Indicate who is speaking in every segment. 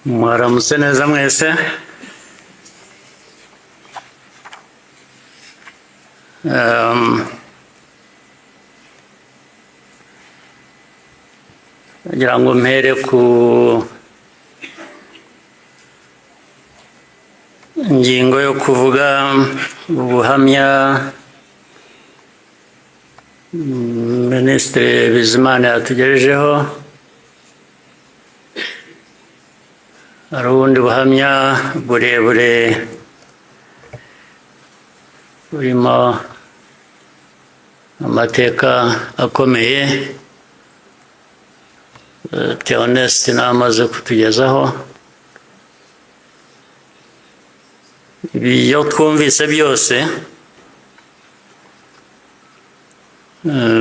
Speaker 1: Mwaramutse neza mwese. Ngira ngo mpere ku ingingo yo kuvuga ubuhamya Minisitiri Bizimana yatugejejeho. Hari ubundi buhamya burebure burimo amateka akomeye Theoneste namaze kutugezaho. Ibyo twumvise byose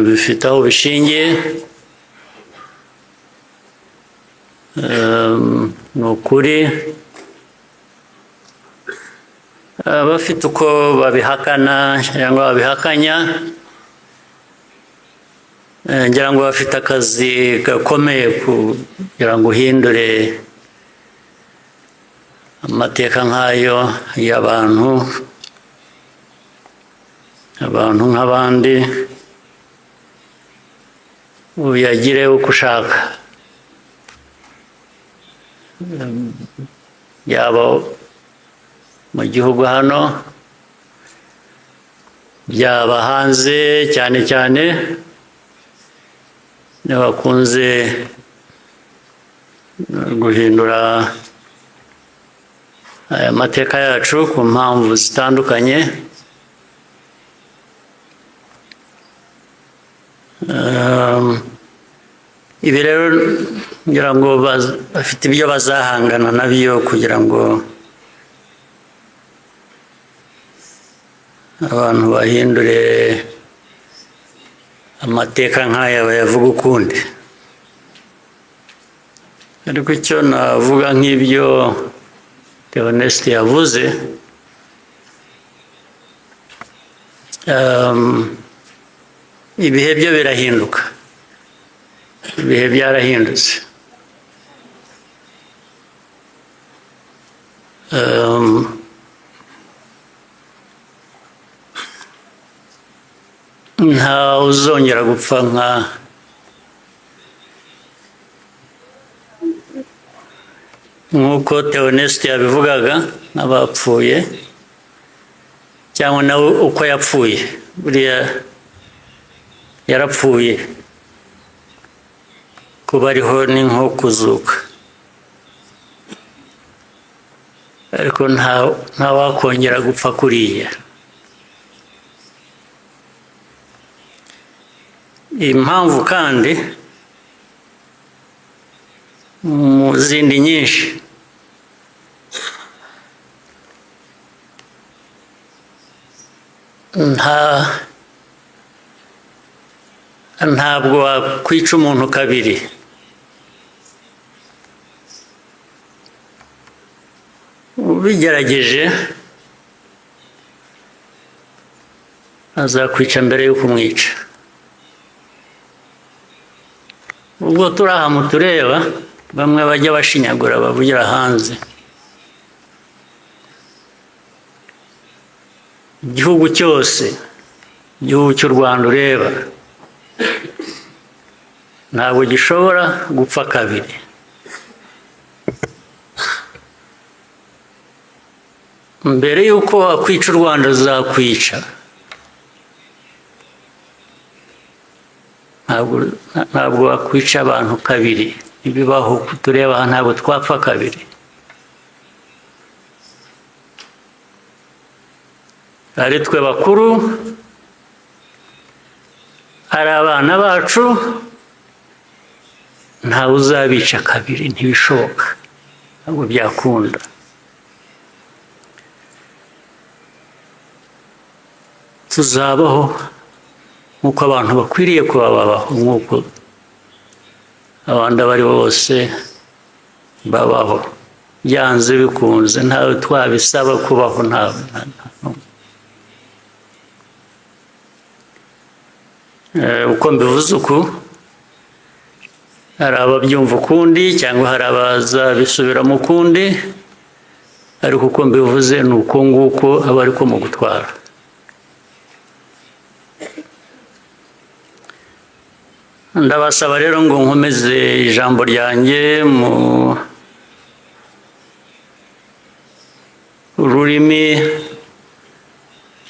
Speaker 1: bifite aho bishingiye, ni ukuri. Abafite uko babihakana cyangwa babihakanya, ngira ngo bafite akazi gakomeye kugira ngo uhindure amateka nk'ayo y'abantu nk'abandi, uyagire uko ushaka, yaba mu gihugu hano, byaba hanze, cyane cyane bakunze guhindura aya mateka yacu ku mpamvu zitandukanye. Ibi rero ngira ngo bafite ibyo bazahangana nabyo kugira ngo abantu bahindure amateka nk'aya bayavuga ukundi. Ariko icyo navuga nk'ibyo Theoneste yavuze, ibihe byo birahinduka, ibihe byarahindutse. Nta uzongera gupfa nk'uko Theoneste yabivugaga, n'abapfuye cyangwa nawe uko yapfuye. Buriya yarapfuye, kuba ariho ni nko kuzuka, ariko nta wakongera gupfa kuriya. Impamvu kandi mu zindi nyinshi, ntabwo wakwica umuntu kabiri. Ubigerageje azakwica mbere yo kumwica. Ubwo turi aha mutureba, bamwe bajya bashinyagura bavugira hanze. Igihugu cyose, igihugu cy'u Rwanda ureba, ntabwo gishobora gupfa kabiri. Mbere y'uko wakwica u Rwanda azakwica. Ntabwo wakwica abantu kabiri, ntibibaho. Tureba aha ntabwo twapfa kabiri. Ari twe bakuru, ari abana bacu, ntawe uzabica kabiri, ntibishoboka, ntabwo byakunda. Tuzabaho nk'uko abantu bakwiriye kuba babaho, nk'uko abandi abari bose babaho, byanze bikunze. Ntawe twabisaba kubaho, ntawe. Uko mbivuze uku, hari ababyumva ukundi cyangwa hari abazabisubiramo ukundi, ariko uko mbivuze ni uko nguko aba ariko mu gutwara. Ndabasaba rero ngo nkomeze ijambo ryanjye mu rurimi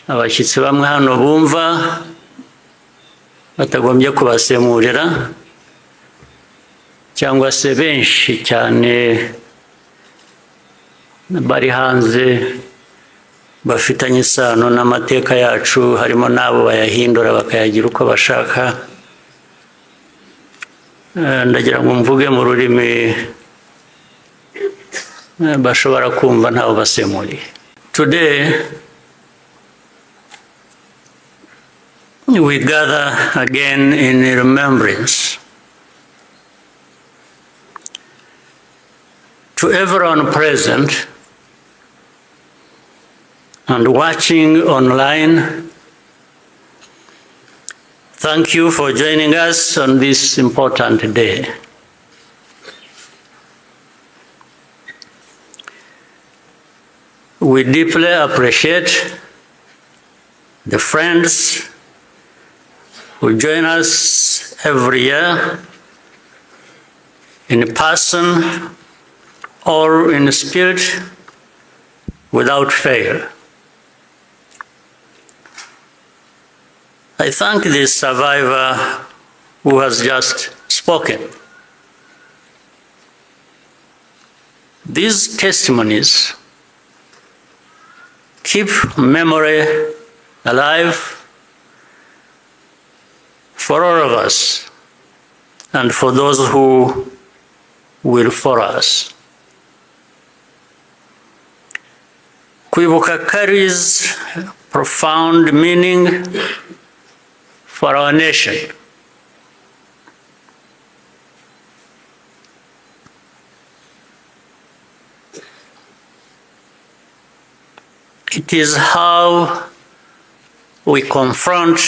Speaker 1: abashyitsi bamwe hano bumva batagombye kubasemurira, cyangwa se benshi cyane bari hanze bafitanye isano n'amateka yacu, harimo n'abo bayahindura bakayagira uko bashaka. Ndagira ngo mvuge mu rurimi bashobora kumva ntawe basemuriye. Today we gather again in remembrance to everyone present and watching online. Thank you for joining us on this important day. We deeply appreciate the friends who join us every year in person or in spirit without fail. I thank the survivor who has just spoken. These testimonies keep memory alive for all of us and for those who will follow us. Kwibuka carries profound meaning for our nation. It is how we confront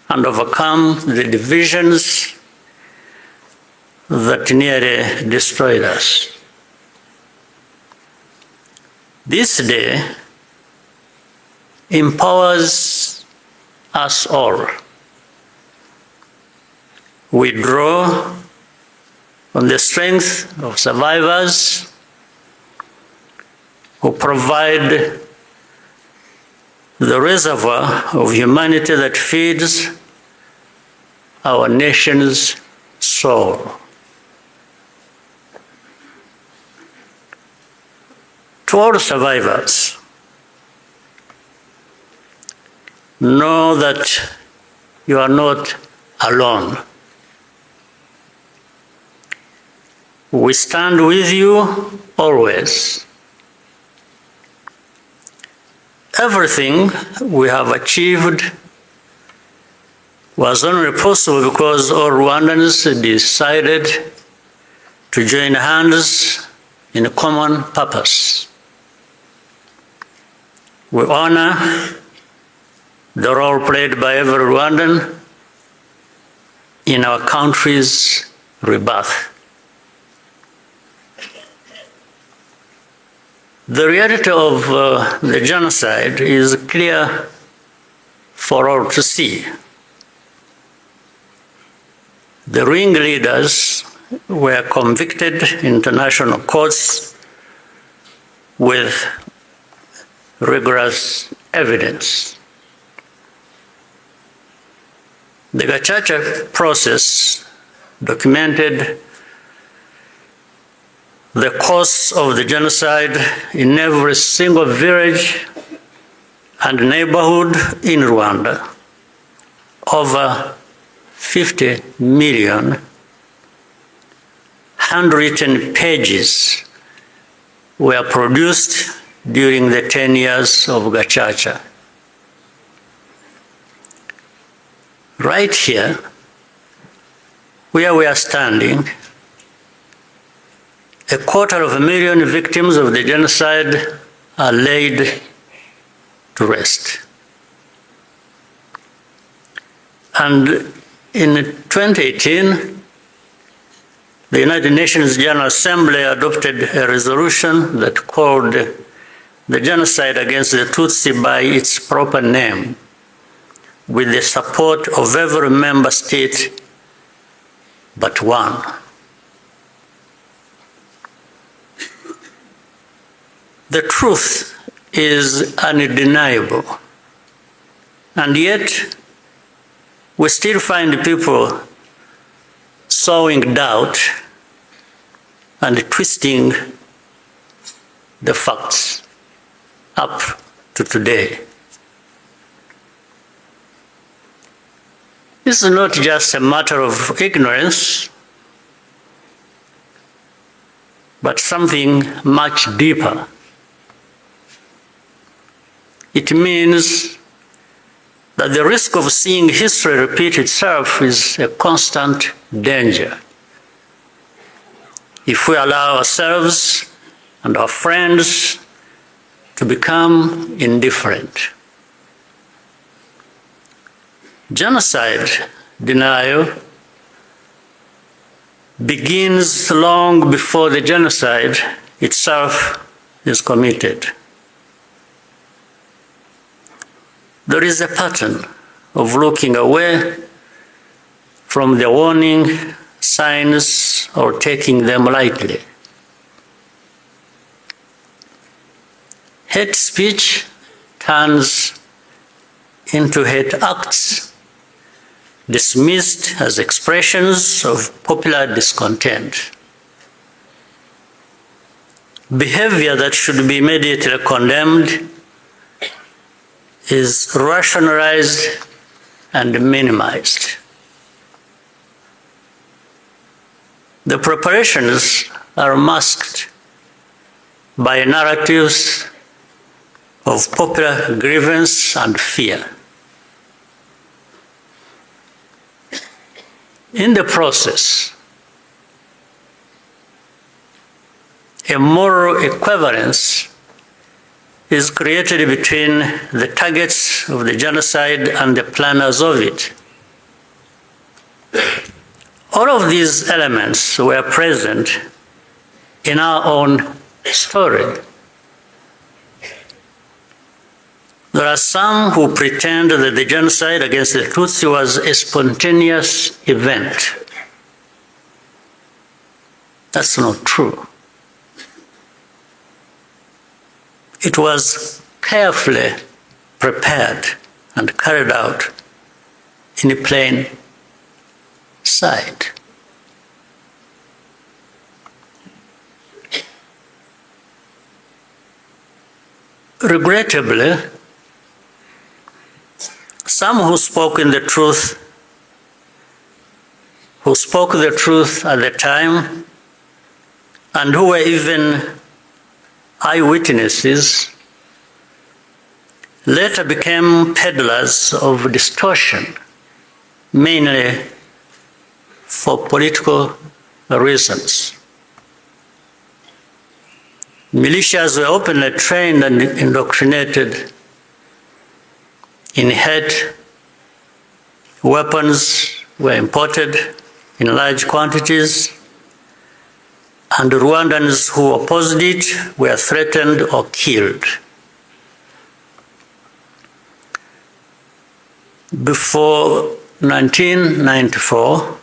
Speaker 1: and overcome the divisions that nearly destroyed us. This day empowers us all. We draw on the strength of survivors who provide the reservoir of humanity that feeds our nation's soul. To all survivors, know that you are not alone. We stand with you always. Everything we have achieved was only possible because all Rwandans decided to join hands in a common purpose. We honor the role played by every Rwandan in our country's rebirth. The reality of the genocide is clear for all to see. The ringleaders were convicted in international courts with rigorous evidence. The Gacaca process documented the course of the genocide in every single village and neighborhood in Rwanda. Over 50 million handwritten pages were produced during the 10 years of Gacaca. Right here, where we are standing, 250,000 victims of the genocide are laid to rest. And in 2018, the United Nations General Assembly adopted a resolution that called the genocide against the Tutsi by its proper name, with the support of every member state but one. The truth is undeniable, and yet we still find people sowing doubt and twisting the facts up to today. This is not just a matter of ignorance, but something much deeper. It means that the risk of seeing history repeat itself is a constant danger. If we allow ourselves and our friends to become indifferent. Genocide denial begins long before the genocide itself is committed. There is a pattern of looking away from the warning signs or taking them lightly. Hate speech turns into hate acts, dismissed as expressions of popular discontent. Behavior that should be immediately condemned is rationalized and minimized. The preparations are masked by narratives of popular grievance and fear. In the process, a moral equivalence is created between the targets of the genocide and the planners of it. All of these elements were present in our own story. There are some who pretend that the genocide against the Tutsi was a spontaneous event. That's not true. It was carefully prepared and carried out in plain sight. Regrettably, some who spoke the truth at the time, and who were even eyewitnesses, later became peddlers of distortion, mainly for political reasons. Militias were openly trained and indoctrinated in hate. Weapons were imported in large quantities, and Rwandans who opposed it were threatened or killed. Before 1994,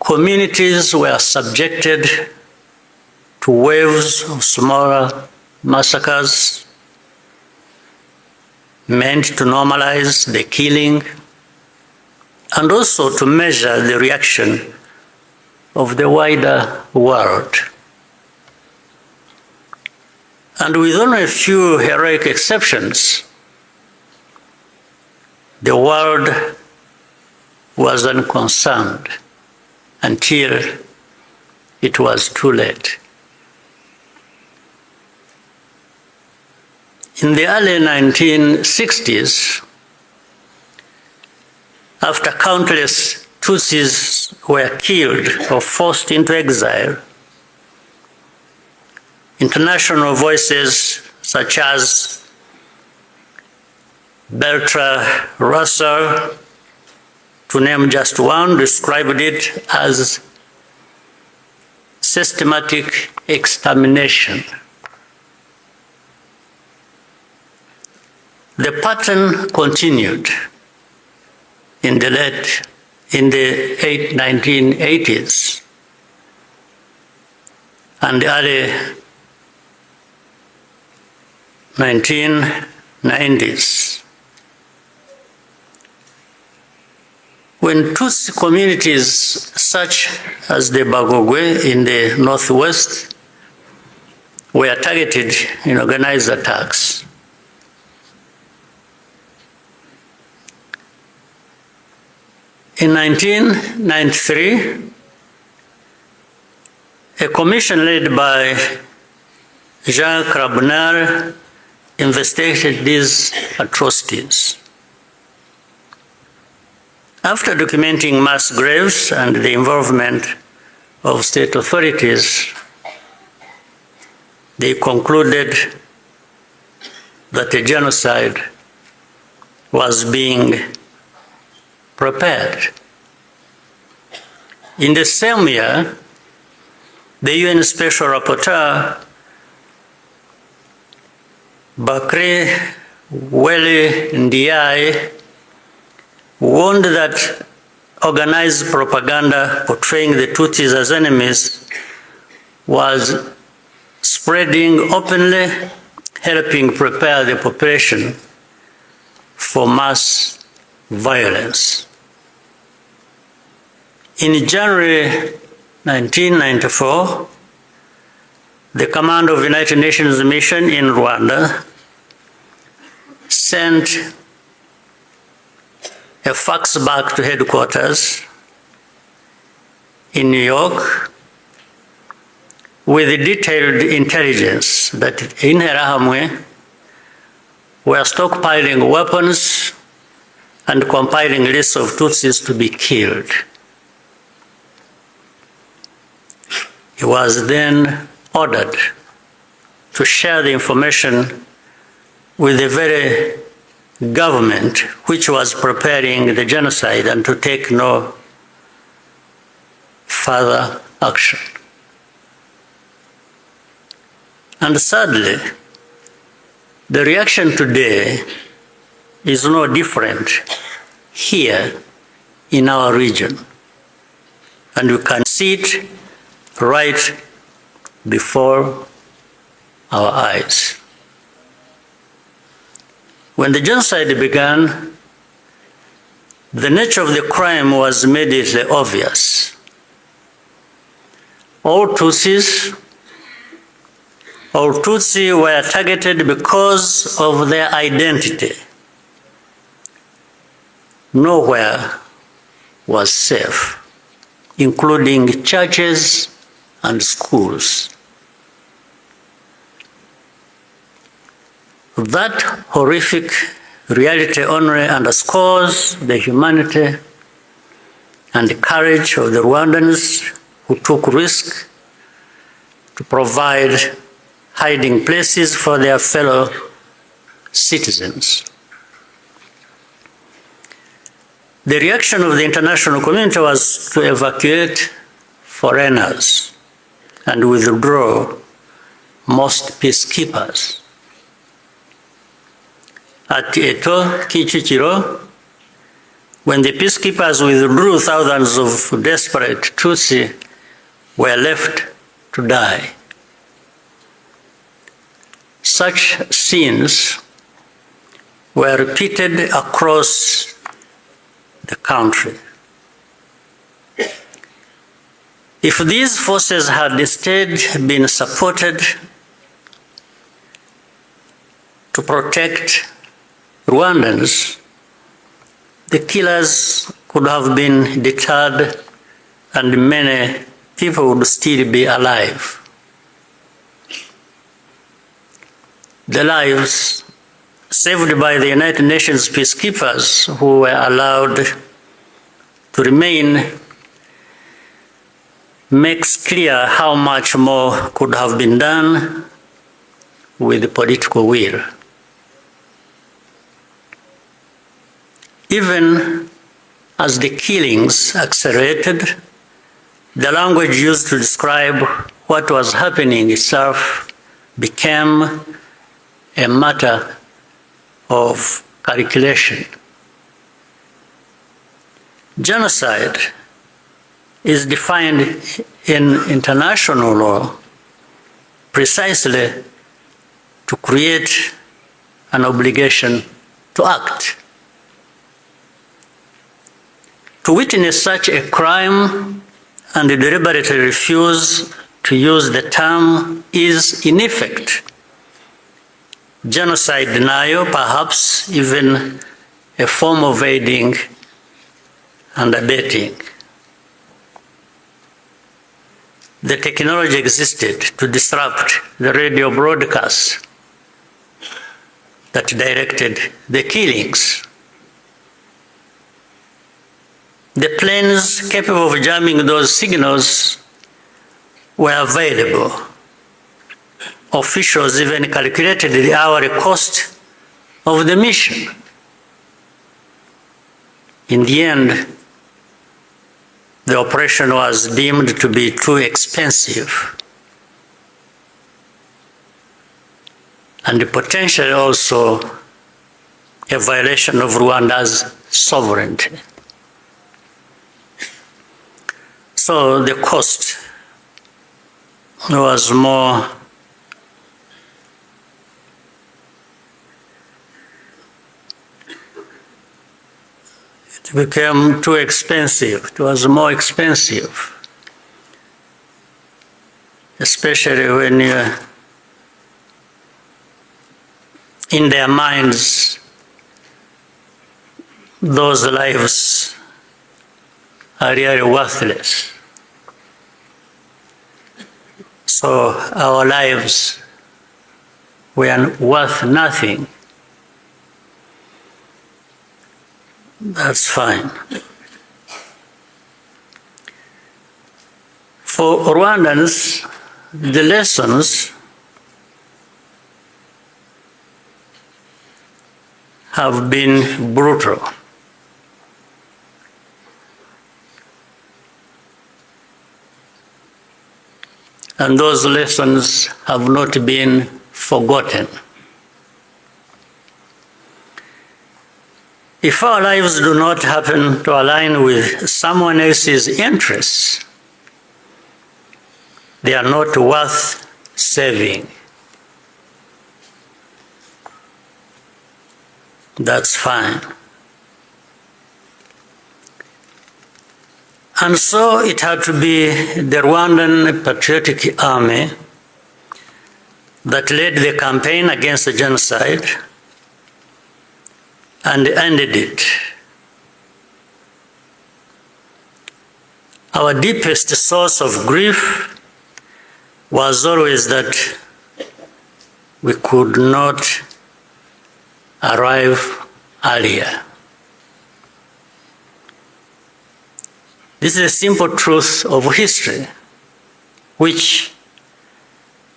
Speaker 1: communities were subjected to waves of smaller massacres meant to normalize the killing and also to measure the reaction of the wider world. And with only a few heroic exceptions, the world was unconcerned until it was too late. In the early 1960s, after countless Tutsis were killed or forced into exile, international voices such as Bertrand Russell to name just one, described it as systematic extermination. The pattern continued in the 1980s and early 1990s. When Tutsi communities such as the Bagogwe in the northwest were targeted in organized attacks, in 1993, a commission led by Jean Crabonnier investigated these atrocities. After documenting mass graves and the involvement of state authorities, they concluded that a genocide was being prepared. In the same year, the UN Special Rapporteur Bakri Weli Ndiaye warned that organized propaganda portraying the Tutsis as enemies was spreading openly, helping prepare the population for mass violence. In January 1994, the command of the United Nations mission in Rwanda sent a fax back to headquarters in New York with detailed intelligence that Interahamwe were stockpiling weapons and compiling lists of Tutsis to be killed. He was then ordered to share the information with the very government which was preparing the genocide and to take no further action. And sadly, the reaction today is no different here in our region. And you can see it right before our eyes. When the genocide began, the nature of the crime was immediately obvious. All Tutsis were targeted because of their identity. Nowhere was safe, including churches and schools. That horrific reality only underscores the humanity and the courage of the Rwandans who took risk to provide hiding places for their fellow citizens. The reaction of the international community was to evacuate foreigners and withdraw most peacekeepers. At Eto, Kichikiro, when the peacekeepers withdrew, thousands of desperate Tutsi were left to die. Such scenes were repeated across the country. If these forces had instead been supported to protect Rwandans, the killers could have been deterred and many people would still be alive. The lives saved by the United Nations peacekeepers who were allowed to remain makes clear how much more could have been done with political will. Even as the killings accelerated, the language used to describe what was happening itself became a matter of calculation. Genocide is defined in international law precisely to create an obligation to act. To witness such a crime and deliberately refuse to use the term is, in effect, genocide denial, perhaps even a form of aiding and abetting. The technology existed to disrupt the radio broadcasts that directed the killings. The planes capable of jamming those signals were available. Officials even calculated the hourly cost of the mission. In the end, the operation was deemed to be too expensive and potentially also a violation of Rwanda's sovereignty. So the cost was more it became too expensive. It was more expensive, especially when in their minds, those lives are really worthless. So our lives were worth nothing. That's fine. For Rwandans, the lessons have been brutal. And those lessons have not been forgotten. If our lives do not happen to align with someone else's interests, they are not worth saving. That's fine. And so it had to be the Rwandan Patriotic Army that led the campaign against the genocide and ended it. Our deepest source of grief was always that we could not arrive earlier. This is a simple truth of history, which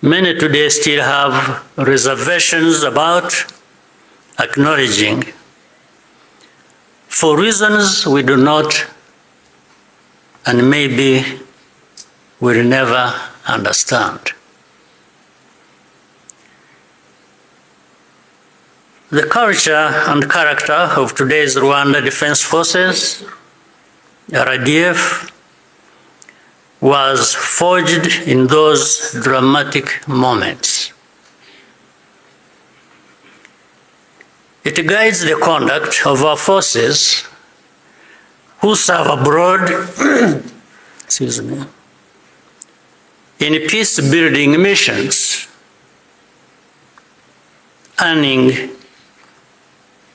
Speaker 1: many today still have reservations about acknowledging, for reasons we do not and maybe will never understand. The culture and character of today's Rwanda Defense Forces, RDF, was forged in those dramatic moments. It guides the conduct of our forces who serve abroad excuse me, in peace-building missions, earning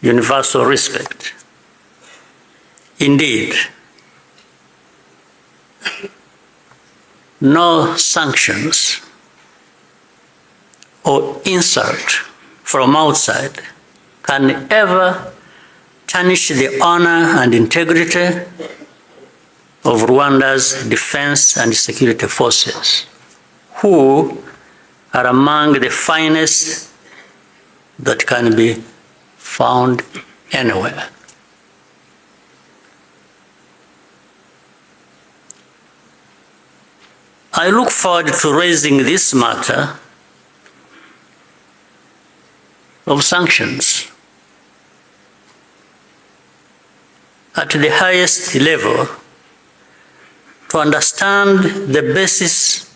Speaker 1: universal respect. Indeed, no sanctions or insult from outside can ever tarnish the honor and integrity of Rwanda's defense and security forces, who are among the finest that can be found anywhere. I look forward to raising this matter of sanctions at the highest level to understand the basis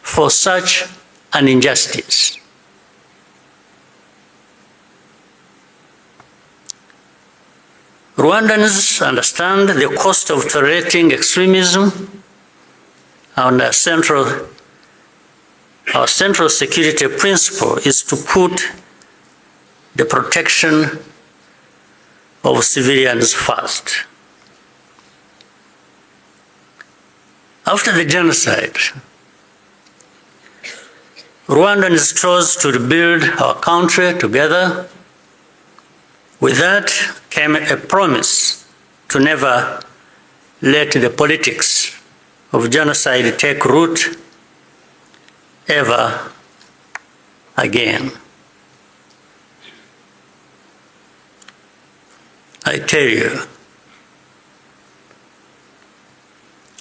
Speaker 1: for such an injustice. Rwandans understand the cost of tolerating extremism, and our central security principle is to put the protection of civilians first. After the genocide, Rwandans chose to rebuild our country together. With that came a promise to never let the politics of genocide take root ever again. I tell you,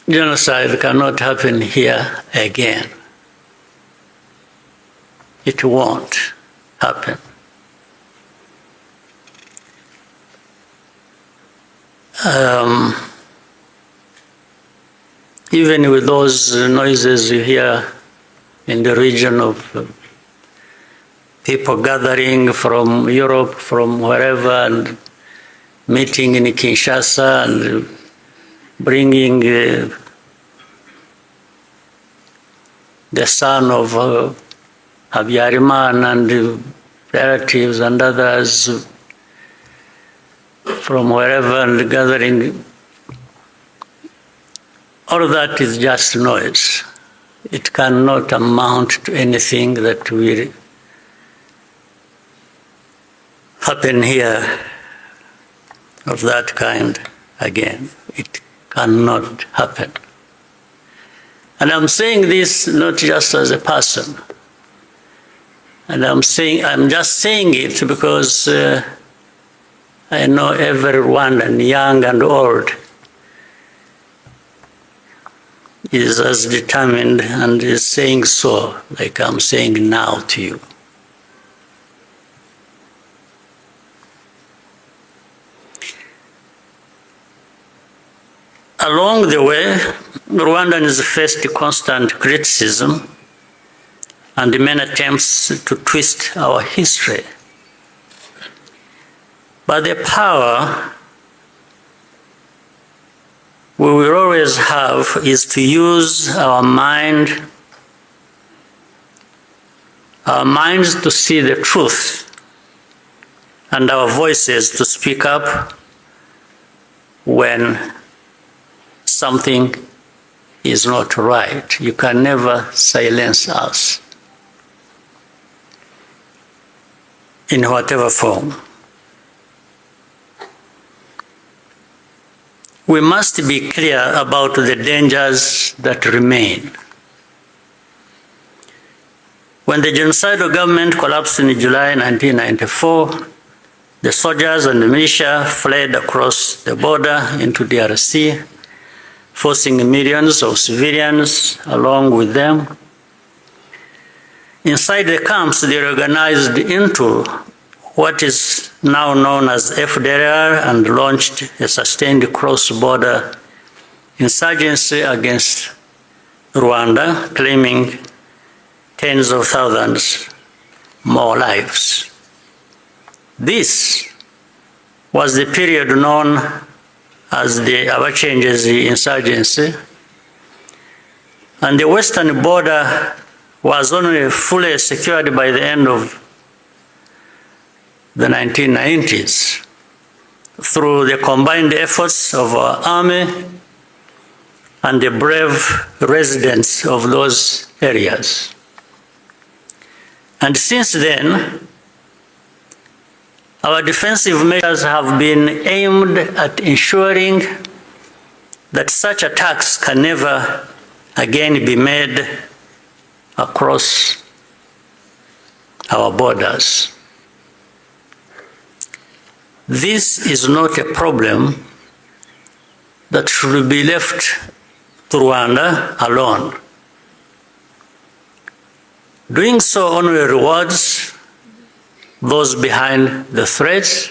Speaker 1: genocide cannot happen here again. It won't happen. Even with those noises you hear in the region of people gathering from Europe, from wherever, and meeting in Kinshasa and bringing the son of Habyarimana and relatives and others from wherever and gathering. All of that is just noise. It cannot amount to anything that will happen here of that kind again. It cannot happen. And I'm saying this not just as a person. And I'm just saying it because I know everyone, and young and old, is as determined and is saying so, like I'm saying now to you. Along the way, Rwandans faced constant criticism and many attempts to twist our history. But the power we will always have is to use our minds to see the truth, and our voices to speak up when something is not right. You can never silence us in whatever form. We must be clear about the dangers that remain. When the genocidal government collapsed in July 1994, the soldiers and the militia fled across the border into DRC, forcing millions of civilians along with them. Inside the camps, they organized into what is now known as FDLR and launched a sustained cross-border insurgency against Rwanda, claiming tens of thousands more lives. This was the period known as the Abacengezi insurgency, and the western border was only fully secured by the end of the 1990s through the combined efforts of our army and the brave residents of those areas. And since then, our defensive measures have been aimed at ensuring that such attacks can never again be made across our borders. This is not a problem that should be left to Rwanda alone. Doing so only rewards those behind the threats,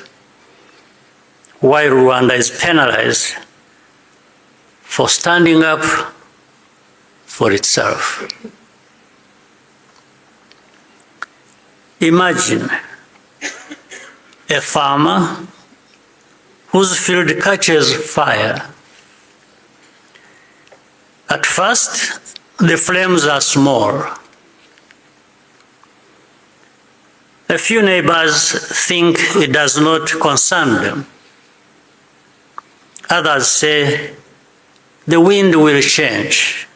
Speaker 1: while Rwanda is penalized for standing up for itself. Imagine a farmer whose field catches fire. At first, the flames are small. A few neighbors think it does not concern them. Others say the wind will change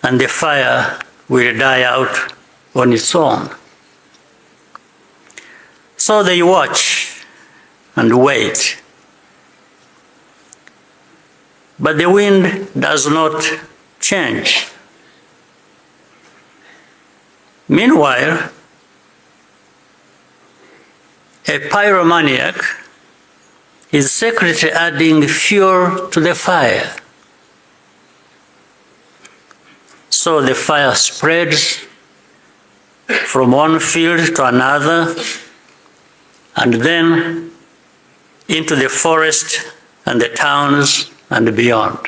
Speaker 1: and the fire will die out on its own. So they watch and wait. But the wind does not change. Meanwhile, a pyromaniac is secretly adding fuel to the fire. So the fire spreads from one field to another, and then into the forest and the towns and beyond.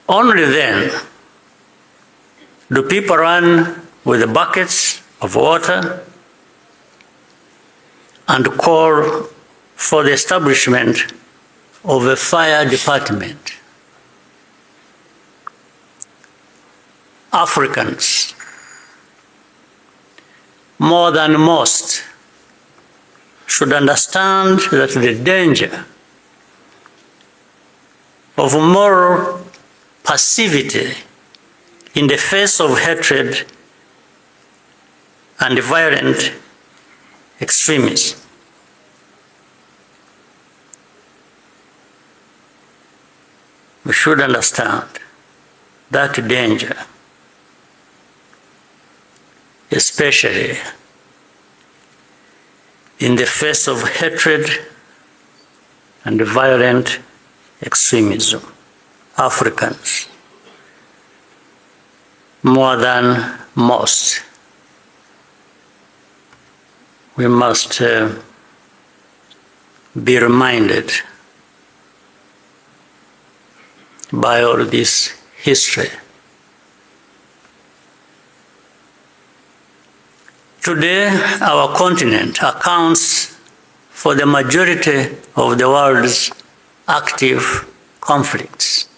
Speaker 1: Only then do people run with buckets of water and call for the establishment of a fire department. Africans, more than most, should understand that the danger of moral passivity in the face of hatred and violent extremism. We should understand that danger, especially in the face of hatred and violent extremism. Africans, more than most, we must be reminded by all this history. Today, our continent accounts for the majority of the world's active conflicts.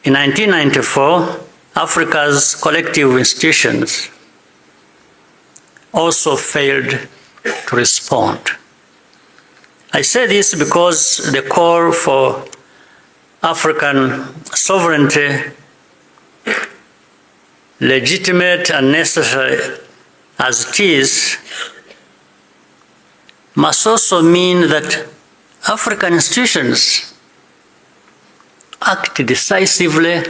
Speaker 1: In 1994, Africa's collective institutions also failed to respond. I say this because the call for African sovereignty, legitimate and necessary as it is, must also mean that African institutions act decisively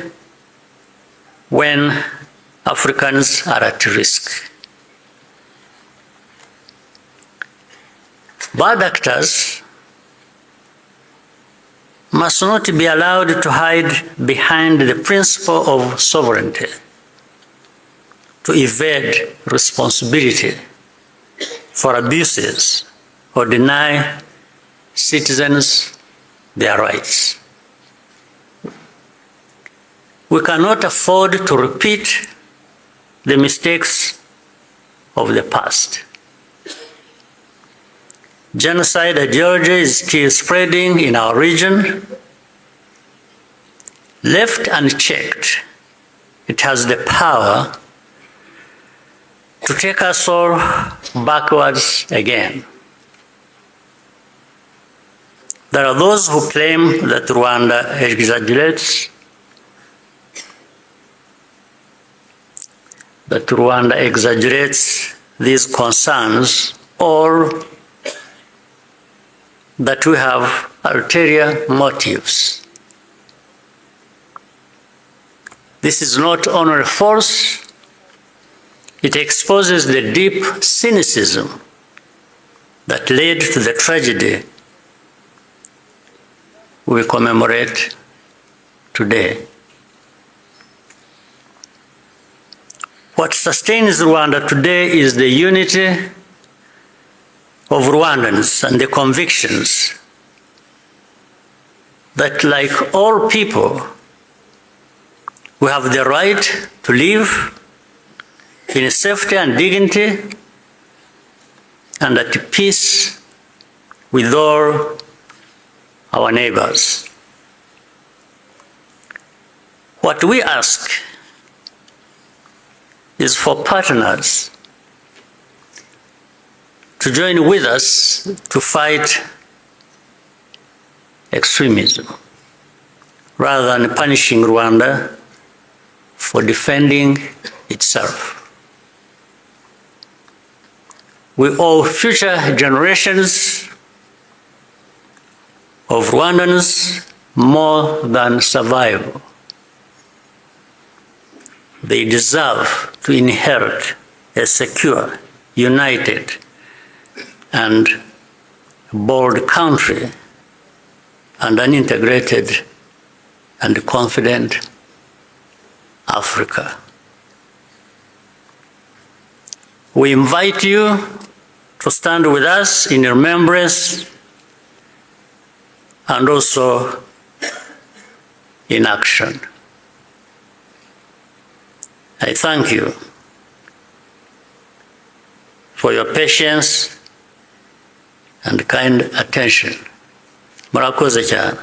Speaker 1: when Africans are at risk. Bad actors must not be allowed to hide behind the principle of sovereignty, to evade responsibility for abuses or deny citizens their rights. We cannot afford to repeat the mistakes of the past. Genocide ideology is still spreading in our region. Left unchecked, it has the power to take us all backwards again. There are those who claim that Rwanda exaggerates, these concerns, or that we have ulterior motives. This is not only false, it exposes the deep cynicism that led to the tragedy we commemorate today. What sustains Rwanda today is the unity of Rwandans and the convictions that, like all people, we have the right to live in safety and dignity and at peace with all our neighbors. What we ask is for partners to join with us to fight extremism, rather than punishing Rwanda for defending itself. We owe future generations of Rwandans more than survival. They deserve to inherit a secure, united, and bold country and an integrated and confident Africa. We invite you to stand with us in remembrance and also in action. I thank you for your patience and kind attention. Murakoze cyane.